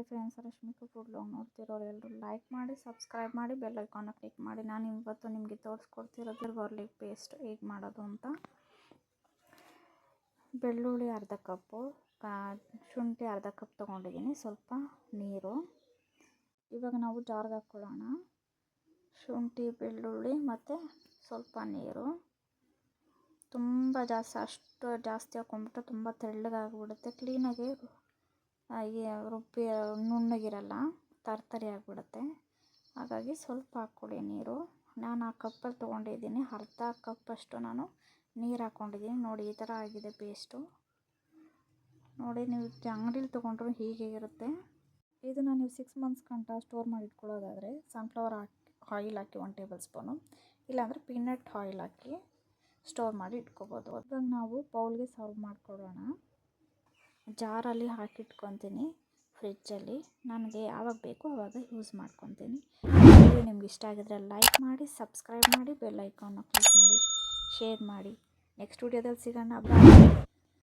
Hi friends, Rashmika food log ನೋಡ್ತಿರೋರು ಎಲ್ಲರೂ like ಮಾಡಿ, ಸಬ್ಸ್ಕ್ರೈಬ್ ಮಾಡಿ, ಬೆಲ್ ಐಕಾನ್ನ ಕ್ಲಿಕ್ ಮಾಡಿ. ನಾನು ಇವತ್ತು ನಿಮಗೆ ತೋರಿಸ್ಕೊಡ್ತಿರೋದು ಗಾರ್ಲಿಕ್ ಪೇಸ್ಟ್ ಹೇಗೆ ಮಾಡೋದು ಅಂತ. ಬೆಳ್ಳುಳ್ಳಿ ಅರ್ಧ ಕಪ್ಪು, ಶುಂಠಿ ಅರ್ಧ ಕಪ್ ತೊಗೊಂಡಿದ್ದೀನಿ, ಸ್ವಲ್ಪ ನೀರು. ಇವಾಗ ನಾವು ಜಾರ್ಗೆ ಹಾಕ್ಕೊಳ್ಳೋಣ. ಶುಂಠಿ, ಬೆಳ್ಳುಳ್ಳಿ ಮತ್ತು ಸ್ವಲ್ಪ ನೀರು. ತುಂಬ ಅಷ್ಟು ಜಾಸ್ತಿ ಹಾಕ್ಕೊಂಡ್ಬಿಟ್ರೆ ತುಂಬ ತೆಳ್ಳಗಾಗಿಬಿಡುತ್ತೆ, ಕ್ಲೀನಾಗಿ ರುಬ್ಬಿ ನುಣ್ಣಗಿರಲ್ಲ, ತರ್ತರಿ ಆಗಿಬಿಡುತ್ತೆ. ಹಾಗಾಗಿ ಸ್ವಲ್ಪ ಹಾಕ್ಕೊಳ್ಳಿ ನೀರು. ನಾನು ಆ ಕಪ್ಪಲ್ಲಿ ತೊಗೊಂಡಿದ್ದೀನಿ, ಅರ್ಧ ಕಪ್ಪಷ್ಟು ನಾನು ನೀರು ಹಾಕ್ಕೊಂಡಿದ್ದೀನಿ. ನೋಡಿ, ಈ ಥರ ಆಗಿದೆ ಪೇಸ್ಟು. ನೋಡಿ, ನೀವು ಅಂಗಡೀಲಿ ತೊಗೊಂಡ್ರು ಹೀಗೆ ಇರುತ್ತೆ. ಇದನ್ನು ನೀವು 6 ಮಂತ್ಸ್ ಗಂಟ ಸ್ಟೋರ್ ಮಾಡಿ ಇಟ್ಕೊಳ್ಳೋದಾದರೆ ಸನ್ಫ್ಲವರ್ ಆಯಿಲ್ ಹಾಕಿ 1 ಟೇಬಲ್ ಸ್ಪೂನು, ಇಲ್ಲಾಂದರೆ ಪೀನಟ್ ಆಯಿಲ್ ಹಾಕಿ ಸ್ಟೋರ್ ಮಾಡಿ ಇಟ್ಕೋಬೋದು. ಇವಾಗ ನಾವು ಬೌಲ್ಗೆ ಸರ್ವ್ ಮಾಡ್ಕೊಳ್ಳೋಣ. ಜಾರಲ್ಲಿ ಹಾಕಿಟ್ಕೊತೀನಿ ಫ್ರಿಜ್ಜಲ್ಲಿ. ನನಗೆ ಯಾವಾಗ ಬೇಕೋ ಆವಾಗ ಯೂಸ್ ಮಾಡ್ಕೊತೀನಿ. ವಿಡಿಯೋ ನಿಮ್ಗೆ ಇಷ್ಟ ಆಗಿದ್ರೆ ಲೈಕ್ ಮಾಡಿ, ಸಬ್ಸ್ಕ್ರೈಬ್ ಮಾಡಿ, ಬೆಲ್ ಐಕಾನ್ನ ಕ್ಲಿಕ್ ಮಾಡಿ, ಶೇರ್ ಮಾಡಿ. ನೆಕ್ಸ್ಟ್ ವಿಡಿಯೋದಲ್ಲಿ ಸಿಗೋಣ. ಬಾಯ್.